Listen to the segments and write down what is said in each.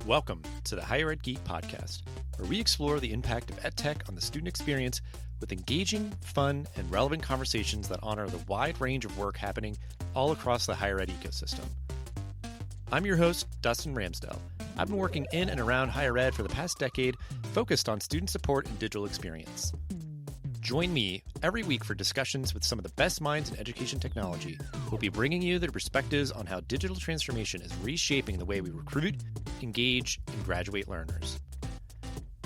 Welcome to the Higher Ed Geek Podcast, where we explore the impact of EdTech on the student experience with engaging, fun, and relevant conversations that honor the wide range of work happening all across the higher ed ecosystem. I'm your host, Dustin Ramsdell. I've been working in and around higher ed for the past decade, focused on student support and digital experience. Join me every week for discussions with some of the best minds in education technology. We'll be bringing you their perspectives on how digital transformation is reshaping the way we recruit, engage, and graduate learners.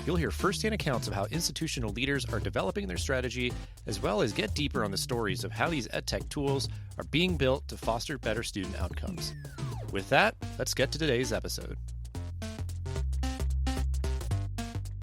You'll hear firsthand accounts of how institutional leaders are developing their strategy, as well as get deeper on the stories of how these EdTech tools are being built to foster better student outcomes. With that, let's get to today's episode.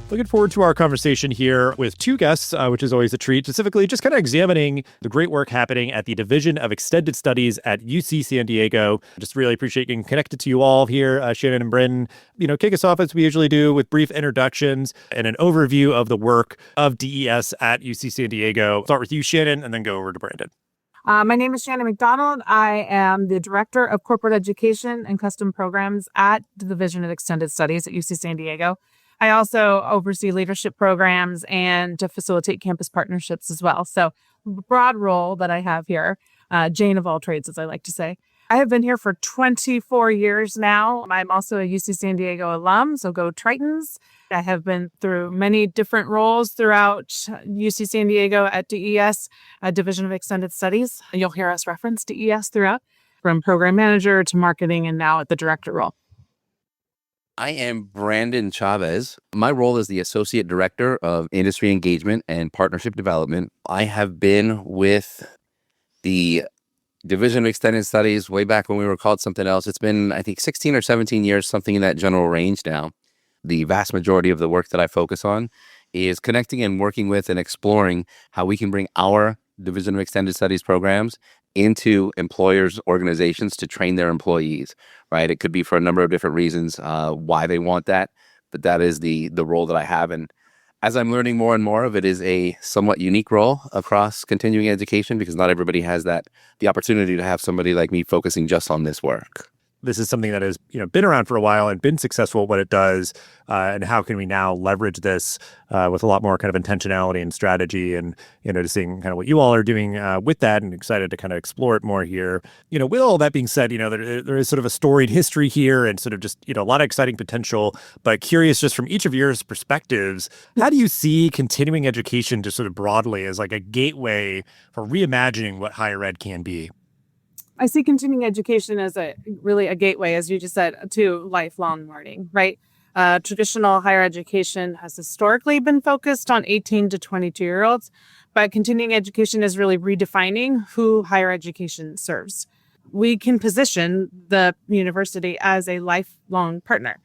Looking forward to our conversation here with two guests, which is always a treat, specifically just kind of examining the great work happening at the Division of Extended Studies at UC San Diego. Just really appreciate getting connected to you all here, Shannon and Brendan. Kick us off as we usually do with brief introductions and an overview of the work of DES at UC San Diego. Start with you, Shannon, and then go over to Brendan. My name is Shannon McDonald. I am the Director of Corporate Education and Custom Programs at the Division of Extended Studies at UC San Diego. I also oversee leadership programs and to facilitate campus partnerships as well. So broad role that I have here, Jane of all trades, as I like to say. I have been here for 24 years now. I'm also a UC San Diego alum, so go Tritons. I have been through many different roles throughout UC San Diego at DES, Division of Extended Studies. You'll hear us reference DES throughout, from program manager to marketing and now at the director role. I am Brandon Chavez. My role is the Associate Director of Industry Engagement and Partnership Development. I have been with the Division of Extended Studies way back when we were called something else. It's been, I think, 16 or 17 years, something in that general range now. The vast majority of the work that I focus on is connecting and working with and exploring how we can bring our Division of Extended Studies programs into employers' organizations to train their employees, right? It could be for a number of different reasons why they want that, but that is the role that I have. And as I'm learning more and more of it, is a somewhat unique role across continuing education because not everybody has the opportunity to have somebody like me focusing just on this work. This is something that has been around for a while and been successful at what it does, and how can we now leverage this with a lot more kind of intentionality and strategy, and just seeing kind of what you all are doing with that, and excited to kind of explore it more here. With all that being said, there is sort of a storied history here and sort of just a lot of exciting potential, but curious just from each of your perspectives, how do you see continuing education just sort of broadly as like a gateway for reimagining what higher ed can be? I see continuing education as really a gateway, as you just said, to lifelong learning, right? Traditional higher education has historically been focused on 18 to 22-year-olds, but continuing education is really redefining who higher education serves. We can position the university as a lifelong partner,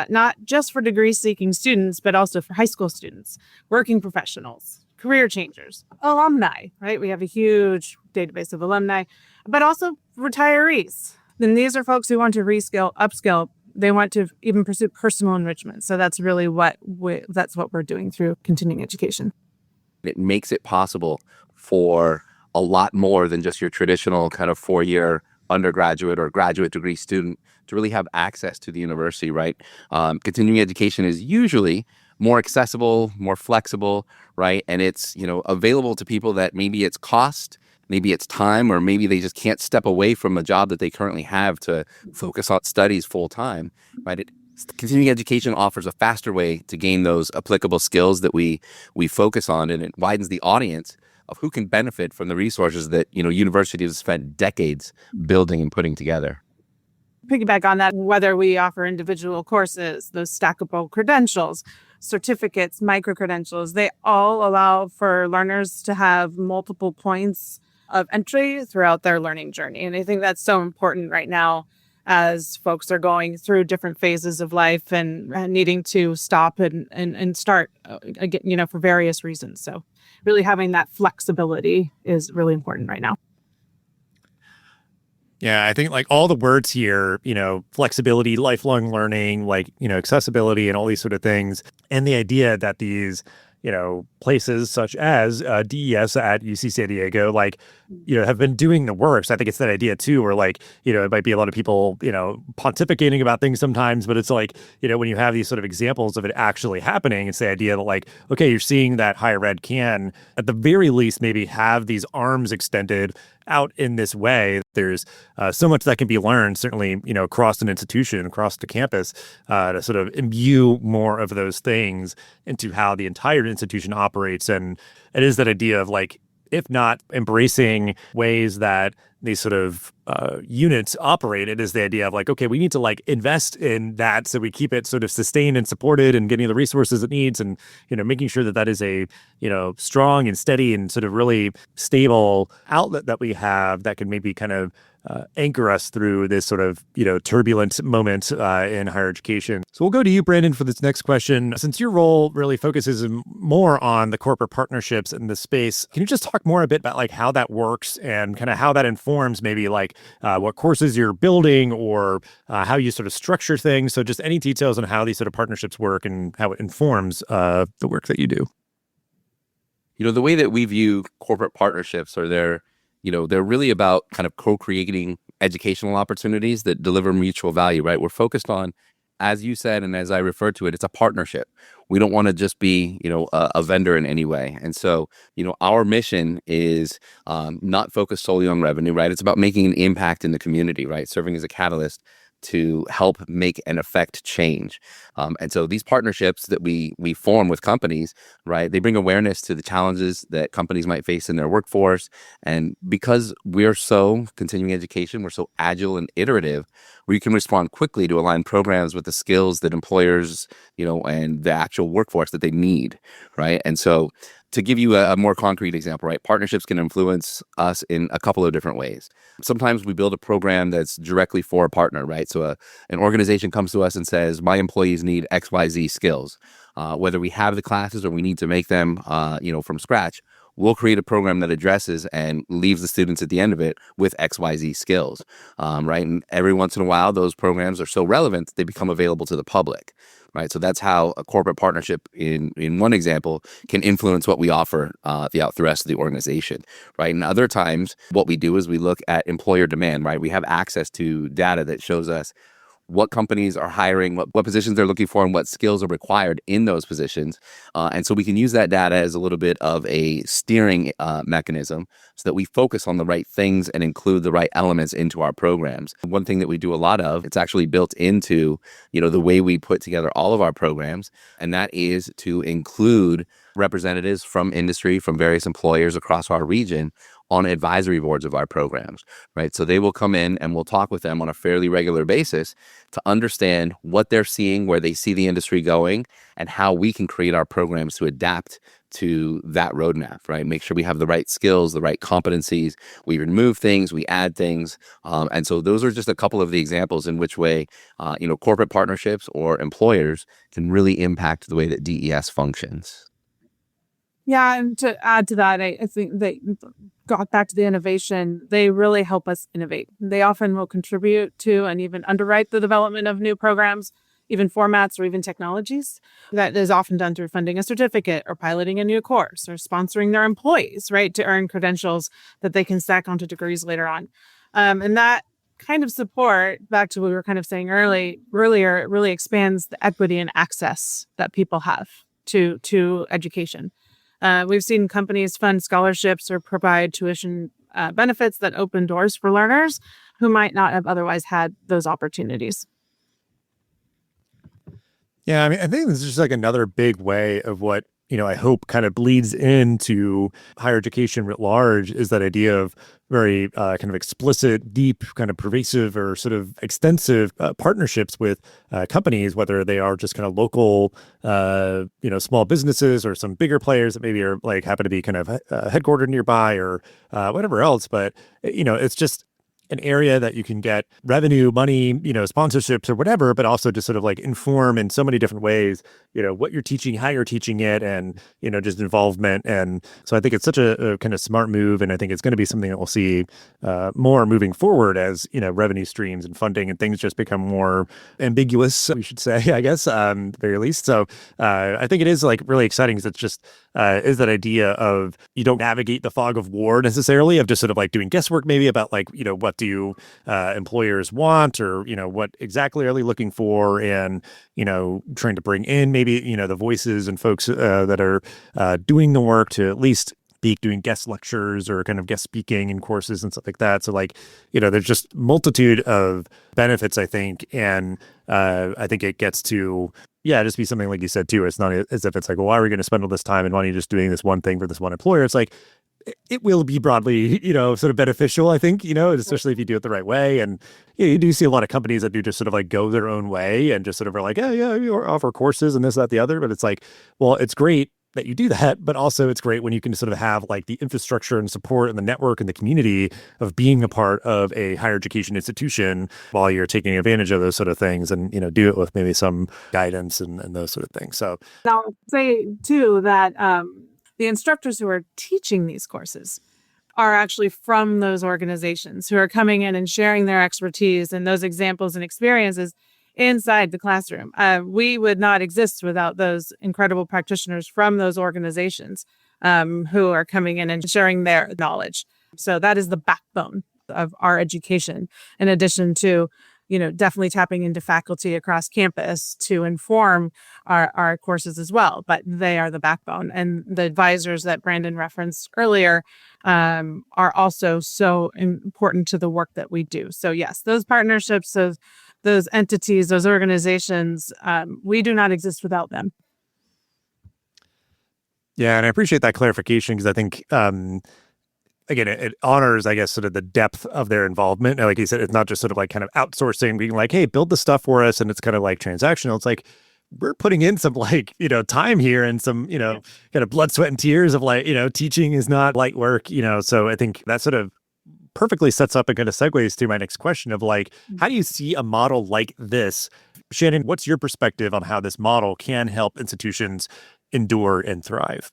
not just for degree-seeking students, but also for high school students, working professionals, career changers, alumni, right? We have a huge database of alumni, but also retirees. Then these are folks who want to reskill, upskill. They want to even pursue personal enrichment. So that's really what we're doing through continuing education. It makes it possible for a lot more than just your traditional kind of 4-year undergraduate or graduate degree student to really have access to the university, right? Continuing education is usually more accessible, more flexible, right? And it's, available to people that maybe it's cost, maybe it's time, or maybe they just can't step away from a job that they currently have to focus on studies full time, right? Continuing education offers a faster way to gain those applicable skills that we focus on, and it widens the audience of who can benefit from the resources that, universities have spent decades building and putting together. Piggyback on that, whether we offer individual courses, those stackable credentials, certificates, micro-credentials, they all allow for learners to have multiple points of entry throughout their learning journey. And I think that's so important right now as folks are going through different phases of life and needing to stop and start again, for various reasons. So really having that flexibility is really important right now. Yeah, I think like all the words here, flexibility, lifelong learning, accessibility and all these sort of things. And the idea that these, places such as DES at UC San Diego, have been doing the work. So I think it's that idea too, where it might be a lot of people, pontificating about things sometimes, but it's when you have these sort of examples of it actually happening, it's the idea that okay, you're seeing that higher ed can, at the very least, maybe have these arms extended out in this way. There's so much that can be learned, certainly, across an institution, across the campus, to sort of imbue more of those things into how the entire institution operates. And it is that idea of if not embracing ways that these sort of units operate, it is the idea of okay, we need to invest in that so we keep it sort of sustained and supported and getting the resources it needs, and making sure that that is a strong and steady and sort of really stable outlet that we have that can maybe kind of anchor us through this sort of turbulent moment in higher education. So we'll go to you, Brandon, for this next question. Since your role really focuses more on the corporate partnerships in this space, can you just talk more a bit about how that works and kind of how that informs maybe what courses you're building or how you sort of structure things? So just any details on how these sort of partnerships work and how it informs the work that you do. The way that we view corporate partnerships are they're really about kind of co-creating educational opportunities that deliver mutual value, right? We're focused on, as you said, and as I referred to it, it's a partnership. We don't want to just be, a vendor in any way. And so, our mission is not focused solely on revenue, right? It's about making an impact in the community, right? Serving as a catalyst to help make and affect change. And so these partnerships that we form with companies, right, they bring awareness to the challenges that companies might face in their workforce. And because we're so continuing education, we're so agile and iterative, we can respond quickly to align programs with the skills that employers, and the actual workforce that they need, right? And so to give you a more concrete example, right, partnerships can influence us in a couple of different ways. Sometimes we build a program that's directly for a partner, right? So an organization comes to us and says, my employees need XYZ skills. Whether we have the classes or we need to make them, from scratch, we'll create a program that addresses and leaves the students at the end of it with XYZ skills, right? And every once in a while, those programs are so relevant that they become available to the public, right? So that's how a corporate partnership in one example can influence what we offer throughout the rest of the organization, right? And other times, what we do is we look at employer demand, right? We have access to data that shows us what companies are hiring, what positions they're looking for, and what skills are required in those positions. And so we can use that data as a little bit of a steering mechanism so that we focus on the right things and include the right elements into our programs. One thing that we do a lot of, it's actually built into, the way we put together all of our programs, and that is to include representatives from industry, from various employers across our region on advisory boards of our programs, right? So they will come in and we'll talk with them on a fairly regular basis to understand what they're seeing, where they see the industry going, and how we can create our programs to adapt to that roadmap, right? Make sure we have the right skills, the right competencies. We remove things, we add things. And so those are just a couple of the examples in which way, corporate partnerships or employers can really impact the way that DES functions. Yeah, and to add to that, I think they got back to the innovation. They really help us innovate. They often will contribute to and even underwrite the development of new programs, even formats or even technologies. That is often done through funding a certificate or piloting a new course or sponsoring their employees, right, to earn credentials that they can stack onto degrees later on. And that kind of support, back to what we were kind of saying earlier, it really expands the equity and access that people have to education. We've seen companies fund scholarships or provide tuition benefits that open doors for learners who might not have otherwise had those opportunities. Yeah, I mean, I think this is just another big way of what, I hope kind of bleeds into higher education writ large, is that idea of very kind of explicit, deep, kind of pervasive or sort of extensive partnerships with companies, whether they are just kind of local, small businesses or some bigger players that maybe are happen to be kind of headquartered nearby or whatever else. But, it's just, an area that you can get revenue, money, sponsorships or whatever, but also just sort of like inform in so many different ways, what you're teaching, how you're teaching it, and, just involvement. And so I think it's such a kind of smart move. And I think it's going to be something that we'll see more moving forward as, revenue streams and funding and things just become more ambiguous, we should say, I guess, very least. So I think it is like really exciting because it's just is that idea of you don't navigate the fog of war necessarily of just sort of like doing guesswork maybe about like, what do employers want or, what exactly are they looking for and, trying to bring in maybe, the voices and folks that are doing the work to at least be doing guest lectures or kind of guest speaking in courses and stuff like that. So like, there's just multitude of benefits, I think. And I think it gets to, just be something like you said too. It's not as if it's like, well, why are we going to spend all this time and money just doing this one thing for this one employer? It's like, it will be broadly, sort of beneficial, I think, especially if you do it the right way. And you do see a lot of companies that do just sort of like go their own way and just sort of are like, yeah, you offer courses and this, that, the other. But it's like, well, it's great that you do that, but also it's great when you can sort of have like the infrastructure and support and the network and the community of being a part of a higher education institution while you're taking advantage of those sort of things and, do it with maybe some guidance and those sort of things. So I'll say too that the instructors who are teaching these courses are actually from those organizations who are coming in and sharing their expertise and those examples and experiences inside the classroom. We would not exist without those incredible practitioners from those organizations who are coming in and sharing their knowledge. So that is the backbone of our education, in addition to definitely tapping into faculty across campus to inform our courses as well. But they are the backbone. And the advisors that Brandon referenced earlier are also so important to the work that we do. So yes, those partnerships, those entities, those organizations, we do not exist without them. Yeah, and I appreciate that clarification because I think again, it honors, I guess, sort of the depth of their involvement. And like you said, it's not just sort of like kind of outsourcing, being like, hey, build the stuff for us. And it's kind of like transactional. It's like, we're putting in some like, time here and some, kind of blood, sweat and tears of like, teaching is not light work, So I think that sort of perfectly sets up and kind of segues to my next question of like, how do you see a model like this? Shannon, what's your perspective on how this model can help institutions endure and thrive?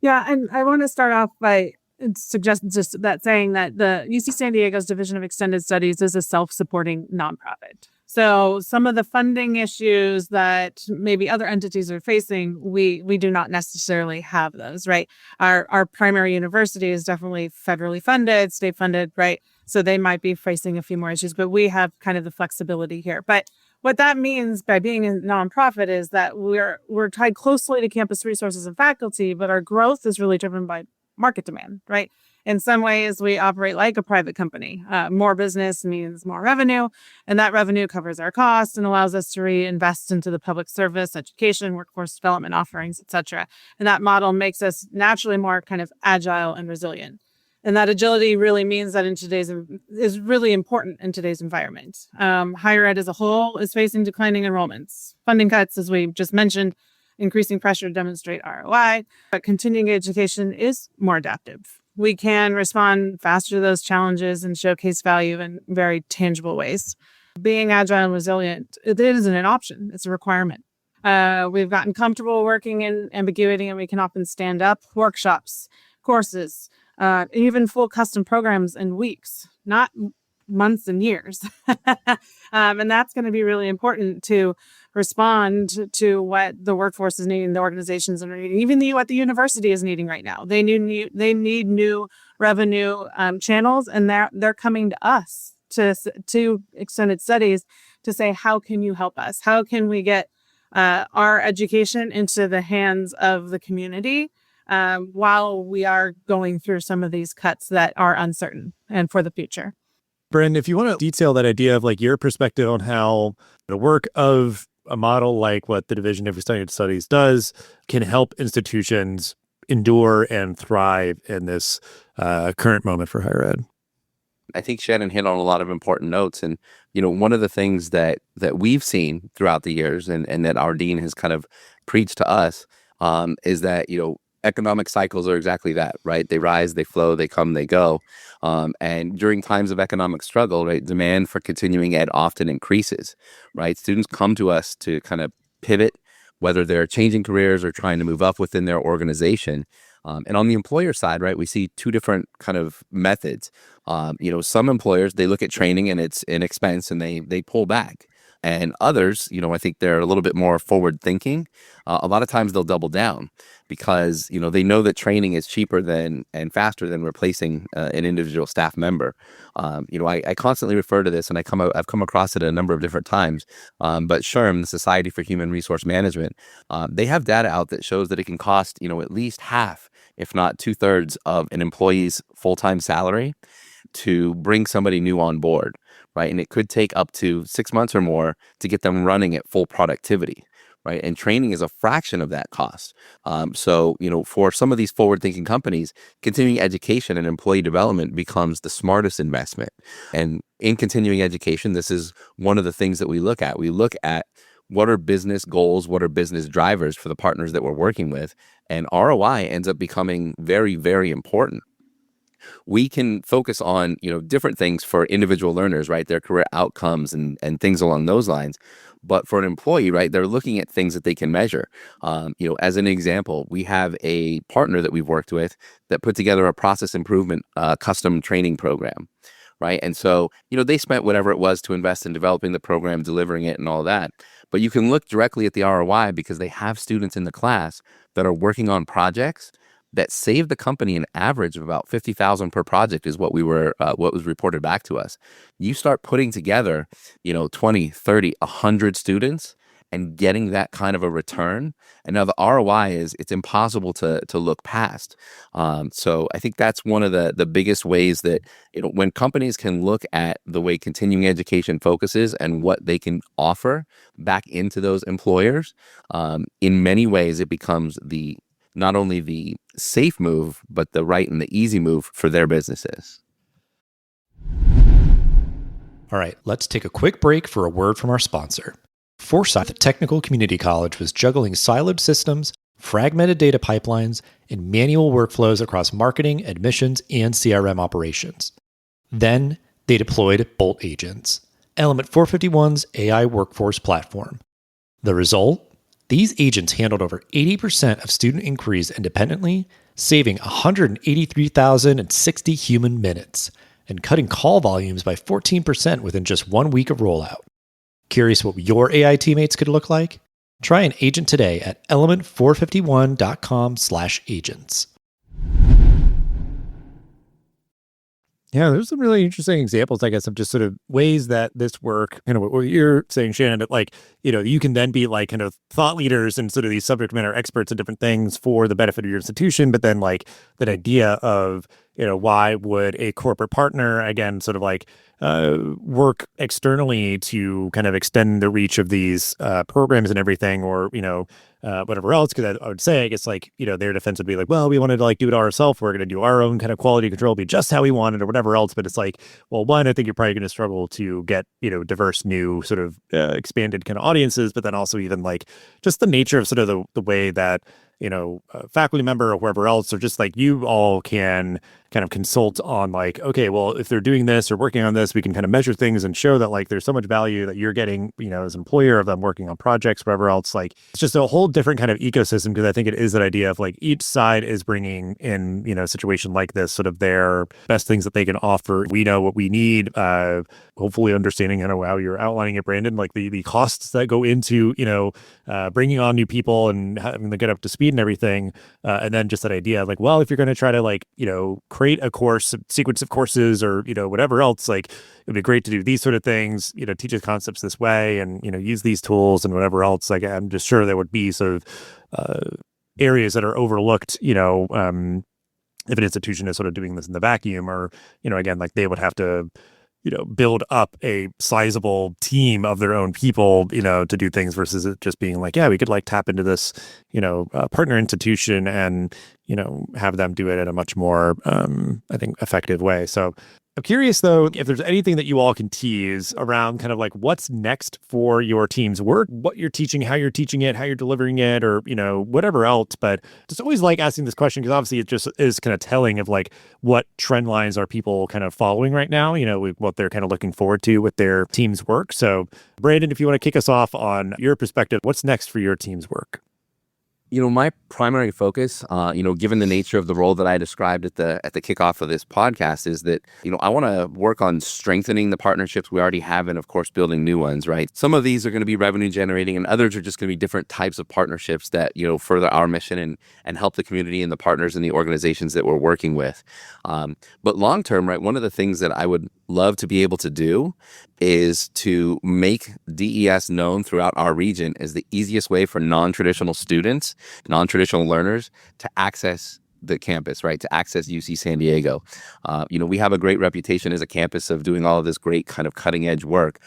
Yeah, and I want to start off by suggesting just that saying that the UC San Diego's Division of Extended Studies is a self-supporting nonprofit. So some of the funding issues that maybe other entities are facing, we do not necessarily have those, right? Our primary university is definitely federally funded, state funded, right? So they might be facing a few more issues, but we have kind of the flexibility here. But what that means by being a nonprofit is that we're tied closely to campus resources and faculty, but our growth is really driven by market demand, right? In some ways, we operate like a private company. More business means more revenue, and that revenue covers our costs and allows us to reinvest into the public service, education, workforce development offerings, et cetera. And that model makes us naturally more kind of agile and resilient. And that agility really means that is really important in today's environment. Higher ed as a whole is facing declining enrollments, funding cuts, as we just mentioned, increasing pressure to demonstrate ROI, but continuing education is more adaptive. We can respond faster to those challenges and showcase value in very tangible ways. Being agile and resilient, it isn't an option, it's a requirement. We've gotten comfortable working in ambiguity, and we can often stand up workshops, courses, even full custom programs in weeks, not months and years. And that's going to be really important to respond to what the workforce is needing, the organizations are needing, even what the university is needing right now. They need new revenue channels, and they're coming to us to Extended Studies to say, how can you help us? How can we get our education into the hands of the community while we are going through some of these cuts that are uncertain and for the future? Bryn, if you want to detail that idea of like your perspective on how the work of a model like what the Division of Extended Studies does can help institutions endure and thrive in this current moment for higher ed. I think Shannon hit on a lot of important notes. And, one of the things that we've seen throughout the years and that our dean has kind of preached to us is that, economic cycles are exactly that, right? They rise, they flow, they come, they go. And during times of economic struggle, right, demand for continuing ed often increases, right? Students come to us to kind of pivot, whether they're changing careers or trying to move up within their organization. And on the employer side, right, we see two different kind of methods. Some employers, they look at training and it's an expense and they pull back. And others, I think they're a little bit more forward thinking. A lot of times they'll double down because, they know that training is cheaper than and faster than replacing an individual staff member. I constantly refer to this, and I've come across it a number of different times. But SHRM, the Society for Human Resource Management, they have data out that shows that it can cost, at least half, if not 2/3 of an employee's full-time salary to bring somebody new on board, right? And it could take up to 6 months or more to get them running at full productivity, right? And training is a fraction of that cost. So, for some of these forward-thinking companies, continuing education and employee development becomes the smartest investment. And in continuing education, this is one of the things that we look at. We look at what are business goals, what are business drivers for the partners that we're working with, and ROI ends up becoming very, very important. We can focus on, different things for individual learners, right? Their career outcomes and things along those lines. But for an employee, right, they're looking at things that they can measure. As an example, we have a partner that we've worked with that put together a process improvement custom training program, right? And so, they spent whatever it was to invest in developing the program, delivering it and all that. But you can look directly at the ROI because they have students in the class that are working on projects that saved the company an average of about $50,000 per project is what was reported back to us. You start putting together, 20, 30, 100 students and getting that kind of a return. And now the ROI it's impossible to look past. So I think that's one of the biggest ways that, when companies can look at the way continuing education focuses and what they can offer back into those employers, in many ways it becomes not only the safe move, but the right and the easy move for their businesses. All right, let's take a quick break for a word from our sponsor. Forsyth Technical Community College was juggling siloed systems, fragmented data pipelines, and manual workflows across marketing, admissions, and CRM operations. Then they deployed Bolt Agents, Element 451's AI workforce platform. The result? These agents handled over 80% of student inquiries independently, saving 183,060 human minutes, and cutting call volumes by 14% within just 1 week of rollout. Curious what your AI teammates could look like? Try an agent today at element451.com/agents. Yeah, there's some really interesting examples, I guess, of just sort of ways that this work, what you're saying, Shannon, that you can then be kind of thought leaders and sort of these subject matter experts in different things for the benefit of your institution. But then that idea of, why would a corporate partner, again, sort of work externally to kind of extend the reach of these programs and everything, or, whatever else. Because I would say, I guess, their defense would be well, we wanted to do it ourselves. We're going to do our own kind of quality control, be just how we wanted or whatever else. But it's well, one, I think you're probably going to struggle to get, diverse, new sort of expanded kind of audiences, but then also even just the nature of sort of the way that, a faculty member or whoever else, or just you all can kind of consult on okay, well, if they're doing this or working on this, we can kind of measure things and show that there's so much value that you're getting, as an employer of them working on projects, whatever else. It's just a whole different kind of ecosystem, because I think it is that idea of each side is bringing in, a situation like this, sort of their best things that they can offer. We know what we need, hopefully understanding, how you're outlining it, Brandon, the costs that go into, bringing on new people and having them get up to speed and everything. And then just that idea of well, if you're going to try to create a course, a sequence of courses, or, whatever else, it'd be great to do these sort of things, teach the concepts this way and, use these tools and whatever else. I'm just sure there would be sort of areas that are overlooked, if an institution is sort of doing this in the vacuum, or, again, they would have to, build up a sizable team of their own people, to do things, versus it just being yeah, we could tap into this, partner institution and, have them do it in a much more, I think, effective way. So I'm curious, though, if there's anything that you all can tease around kind of like what's next for your team's work, what you're teaching, how you're teaching it, how you're delivering it, or, whatever else. But just always like asking this question because obviously it just is kind of telling of like what trend lines are people kind of following right now, what they're kind of looking forward to with their team's work. So, Brandon, if you want to kick us off on your perspective, what's next for your team's work? My primary focus, given the nature of the role that I described at the kickoff of this podcast, is that, I want to work on strengthening the partnerships we already have and, of course, building new ones, right? Some of these are going to be revenue generating and others are just going to be different types of partnerships that, further our mission and help the community and the partners and the organizations that we're working with. But long term, right, one of the things that I would love to be able to do is to make DES known throughout our region as the easiest way for non-traditional students, non-traditional learners to access the campus, right? To access UC San Diego. We have a great reputation as a campus of doing all of this great kind of cutting edge work.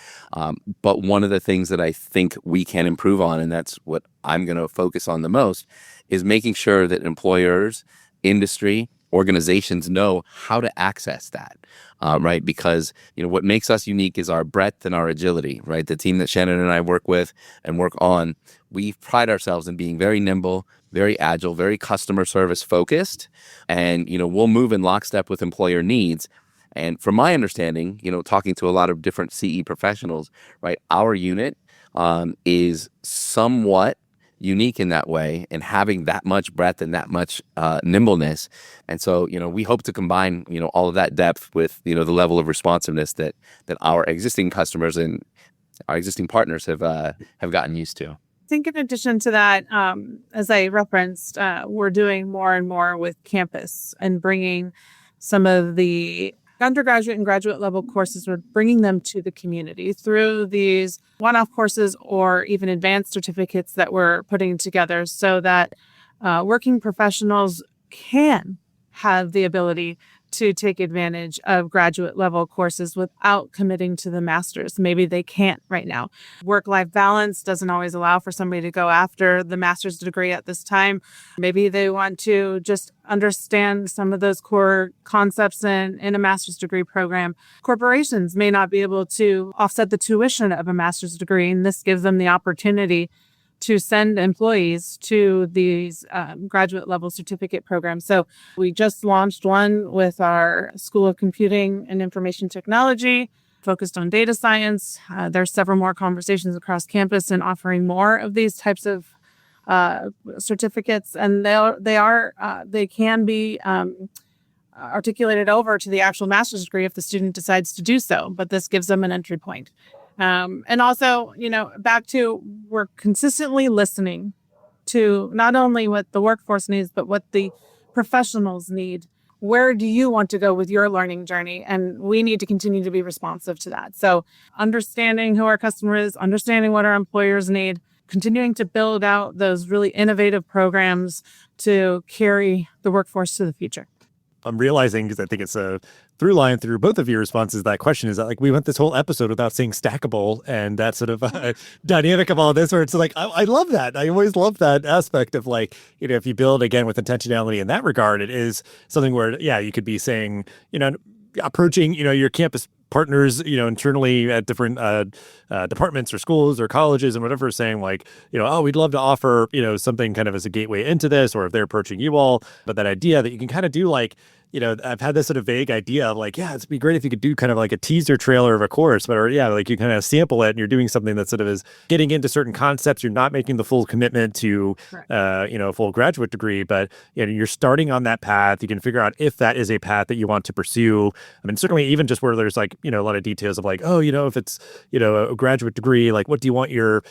But one of the things that I think we can improve on, and that's what I'm going to focus on the most, is making sure that employers, industry, organizations know how to access that, right? Because, what makes us unique is our breadth and our agility, right? The team that Shannon and I work with and work on, we pride ourselves in being very nimble, very agile, very customer service focused, and, we'll move in lockstep with employer needs. And from my understanding, talking to a lot of different CE professionals, right, our unit is somewhat unique in that way and having that much breadth and that much nimbleness. And so, we hope to combine, all of that depth with, the level of responsiveness that our existing customers and our existing partners have gotten used to. I think in addition to that, as I referenced, we're doing more and more with campus and bringing some of the undergraduate and graduate level courses, we're bringing them to the community through these one-off courses or even advanced certificates that we're putting together so that working professionals can have the ability to take advantage of graduate level courses without committing to the master's. Maybe they can't right now. Work-life balance doesn't always allow for somebody to go after the master's degree at this time. Maybe they want to just understand some of those core concepts in a master's degree program. Corporations may not be able to offset the tuition of a master's degree, and this gives them the opportunity to send employees to these graduate level certificate programs. So we just launched one with our School of Computing and Information Technology, focused on data science. There's several more conversations across campus and offering more of these types of certificates, and they can be articulated over to the actual master's degree if the student decides to do so. But this gives them an entry point. And also, back to we're consistently listening to not only what the workforce needs, but what the professionals need. Where do you want to go with your learning journey? And we need to continue to be responsive to that. So understanding who our customer is, understanding what our employers need, continuing to build out those really innovative programs to carry the workforce to the future. I'm realizing, because I think it's a through line through both of your responses to that question, is that like we went this whole episode without saying stackable, and that sort of dynamic of all this, where it's like, I love that. I always love that aspect of like, if you build again with intentionality in that regard, it is something where, you could be saying, approaching, your campus partners, internally at different departments or schools or colleges and whatever, saying like, oh, we'd love to offer, something kind of as a gateway into this, or if they're approaching you all, but that idea that you can kind of do like, I've had this sort of vague idea of like, it'd be great if you could do kind of like a teaser trailer of a course, but like you kind of sample it and you're doing something that sort of is getting into certain concepts. You're not making the full commitment to, a full graduate degree, but you're starting on that path. You can figure out if that is a path that you want to pursue. I mean, certainly even just where there's like, a lot of details of like, if it's, a graduate degree, like what do you want your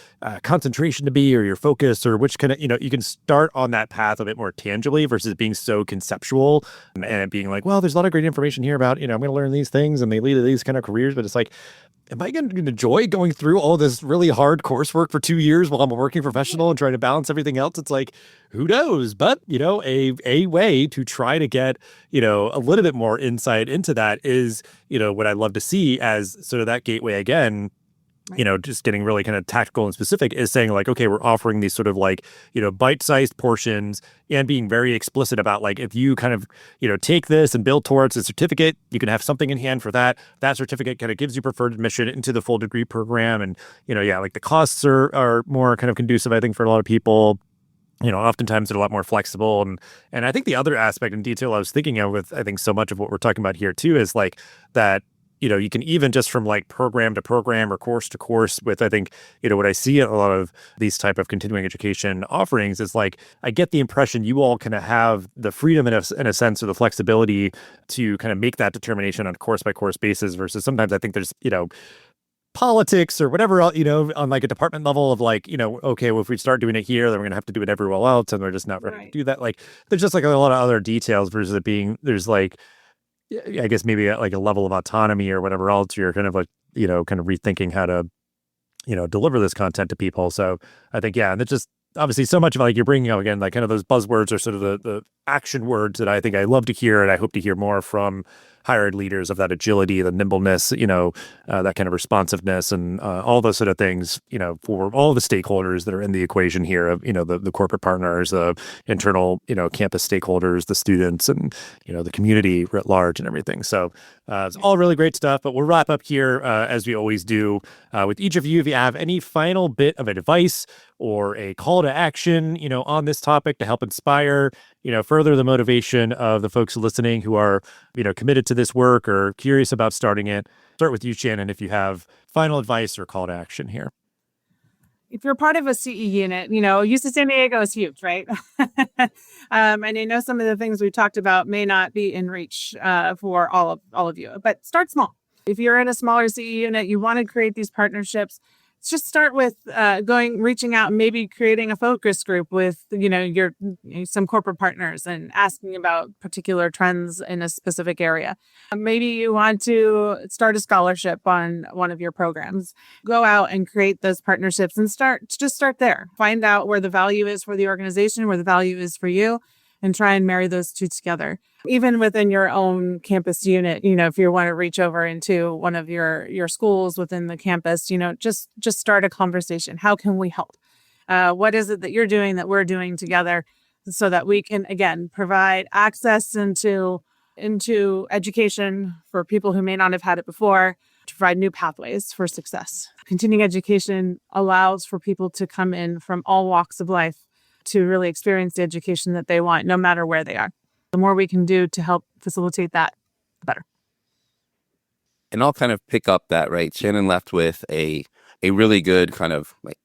concentration to be or your focus or which kind of, you can start on that path a bit more tangibly versus being so conceptual and being like, well, there's a lot of great information here about, I'm going to learn these things and they lead to these kind of careers. But it's like, am I going to enjoy going through all this really hard coursework for 2 years while I'm a working professional and trying to balance everything else? It's like, who knows? But, a way to try to get, a little bit more insight into that is, what I love to see as sort of that gateway again just getting really kind of tactical and specific, is saying like, okay, we're offering these sort of like, bite-sized portions and being very explicit about like, if you kind of, take this and build towards a certificate, you can have something in hand for that. That certificate kind of gives you preferred admission into the full degree program. And, like the costs are more kind of conducive, I think, for a lot of people. Oftentimes they're a lot more flexible. And I think the other aspect in detail I was thinking of with, I think, so much of what we're talking about here too is like that, you can even just from like program to program or course to course with, I think, what I see in a lot of these type of continuing education offerings is like, I get the impression you all kind of have the freedom in a sense, or the flexibility to kind of make that determination on a course by course basis versus sometimes I think there's, politics or whatever, on like a department level of like, okay, well, if we start doing it here, then we're going to have to do it everywhere else. And we're just not ready to do that. Like, there's just like a lot of other details versus it being, there's like, I guess maybe like a level of autonomy or whatever else. You're kind of like, kind of rethinking how to, deliver this content to people. So I think, yeah, and it's just obviously so much of like you're bringing up again, like kind of those buzzwords or sort of the action words that I think I love to hear. And I hope to hear more from higher ed leaders of that agility, the nimbleness, that kind of responsiveness and all those sort of things, for all the stakeholders that are in the equation here of, the corporate partners, the internal, campus stakeholders, the students and, the community writ large and everything. So it's all really great stuff, but we'll wrap up here as we always do with each of you. If you have any final bit of advice or a call to action, on this topic to help inspire, further the motivation of the folks listening who are, committed to this work or curious about starting it. Start with you, Shannon, if you have final advice or call to action here. If you're part of a CE unit, UC San Diego is huge, right? And I know some of the things we talked about may not be in reach for all of you, but start small. If you're in a smaller CE unit, you want to create these partnerships. Just start with reaching out and maybe creating a focus group with, some corporate partners and asking about particular trends in a specific area. Maybe you want to start a scholarship on one of your programs. Go out and create those partnerships and start there. Find out where the value is for the organization, where the value is for you, and try and marry those two together. Even within your own campus unit, if you want to reach over into one of your schools within the campus, just start a conversation. How can we help? What is it that you're doing that we're doing together so that we can, again, provide access into education for people who may not have had it before, to provide new pathways for success. Continuing education allows for people to come in from all walks of life to really experience the education that they want, no matter where they are. The more we can do to help facilitate that, the better. And I'll kind of pick up that, right? Shannon left with a really good kind of like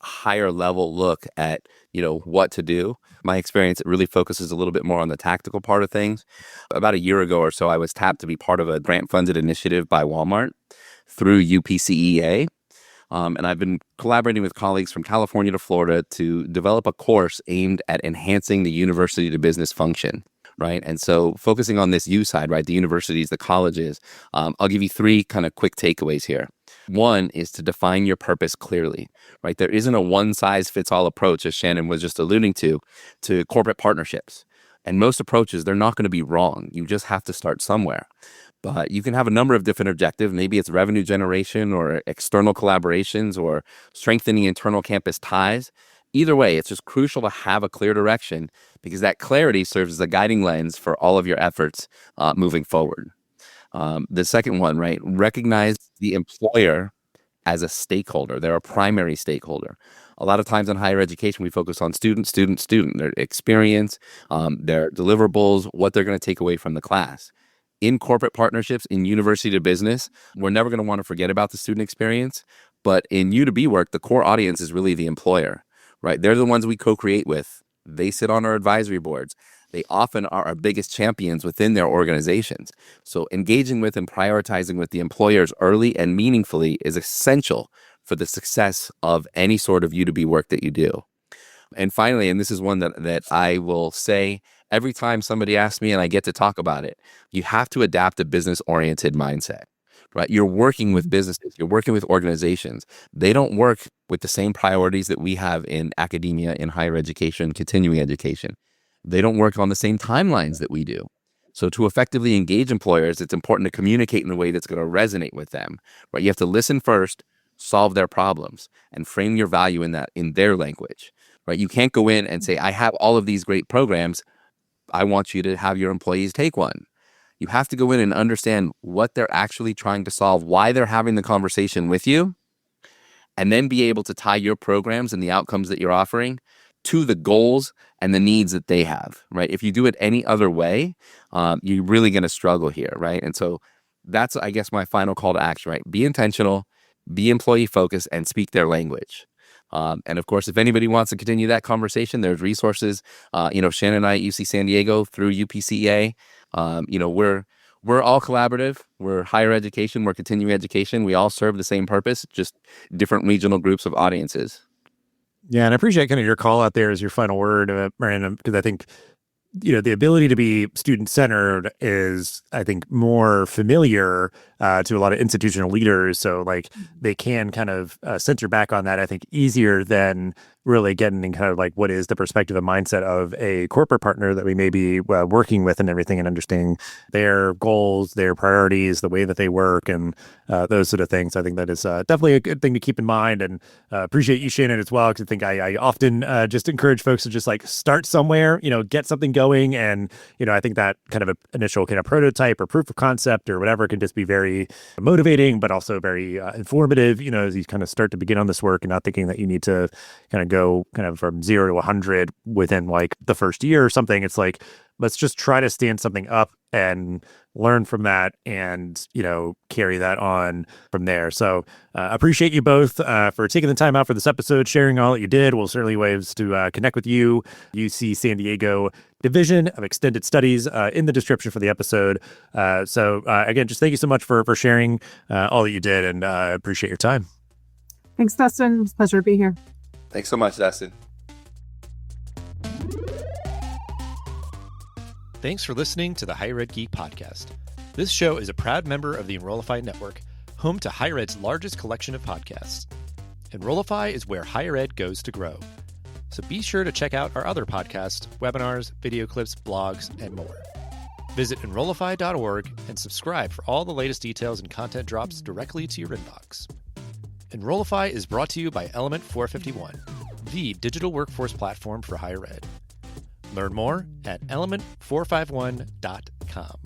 higher level look at, what to do. My experience, it really focuses a little bit more on the tactical part of things. About a year ago or so, I was tapped to be part of a grant-funded initiative by Walmart through UPCEA. And I've been collaborating with colleagues from California to Florida to develop a course aimed at enhancing the university to business function, right? And so focusing on this U side, right, the universities, the colleges, I'll give you three kind of quick takeaways here. One is to define your purpose clearly, right? There isn't a one-size-fits-all approach, as Shannon was just alluding to corporate partnerships. And most approaches, they're not going to be wrong. You just have to start somewhere. But you can have a number of different objectives. Maybe it's revenue generation or external collaborations or strengthening internal campus ties. Either way, it's just crucial to have a clear direction because that clarity serves as a guiding lens for all of your efforts moving forward. The second one, right? Recognize the employer as a stakeholder. They're a primary stakeholder. A lot of times in higher education, we focus on student, their experience, their deliverables, what they're going to take away from the class. In corporate partnerships, in university to business, we're never going to want to forget about the student experience. But in U2B work, the core audience is really the employer, right? They're the ones we co-create with. They sit on our advisory boards. They often are our biggest champions within their organizations. So engaging with and prioritizing with the employers early and meaningfully is essential for the success of any sort of U2B work that you do. And finally, and this is one that I will say every time somebody asks me and I get to talk about it, you have to adapt a business-oriented mindset, right? You're working with businesses, you're working with organizations. They don't work with the same priorities that we have in academia, in higher education, continuing education. They don't work on the same timelines that we do. So to effectively engage employers, it's important to communicate in a way that's going to resonate with them, right? You have to listen first, solve their problems and frame your value in their language, right? You can't go in and say, I have all of these great programs. I want you to have your employees take one. You have to go in and understand what they're actually trying to solve, why they're having the conversation with you, and then be able to tie your programs and the outcomes that you're offering to the goals and the needs that they have, right? If you do it any other way, you're really going to struggle here, right? And so that's, I guess, my final call to action, right? Be intentional, be employee focused, and speak their language. And of course, if anybody wants to continue that conversation, there's resources. Shannon and I at UC San Diego through UPCEA, we're all collaborative. We're higher education. We're continuing education. We all serve the same purpose, just different regional groups of audiences. Yeah, and I appreciate kind of your call out there as your final word, Brandon, because I think, the ability to be student-centered is, I think, more familiar to a lot of institutional leaders. So, like, they can kind of center back on that, I think, easier than really getting in kind of like what is the perspective and mindset of a corporate partner that we may be working with and everything, and understanding their goals, their priorities, the way that they work, and those sort of things. I think that is definitely a good thing to keep in mind, and appreciate you, Shannon, as well, because I think I often just encourage folks to just like start somewhere, get something going. And, I think that kind of initial kind of prototype or proof of concept or whatever can just be very motivating, but also very informative, as you kind of start to begin on this work, and not thinking that you need to kind of go kind of from 0 to 100 within like the first year or something. It's like, let's just try to stand something up and learn from that and, carry that on from there. So appreciate you both for taking the time out for this episode, sharing all that you did. We'll certainly ways to connect with you, UC San Diego Division of Extended Studies, in the description for the episode. So again, just thank you so much for sharing all that you did, and appreciate your time. Thanks, Dustin. It's a pleasure to be here. Thanks so much, Dustin. Thanks for listening to the Higher Ed Geek podcast. This show is a proud member of the Enrollify Network, home to Higher Ed's largest collection of podcasts. Enrollify is where higher ed goes to grow. So be sure to check out our other podcasts, webinars, video clips, blogs, and more. Visit enrollify.org and subscribe for all the latest details and content drops directly to your inbox. Enrollify is brought to you by Element 451, the digital workforce platform for higher ed. Learn more at element451.com.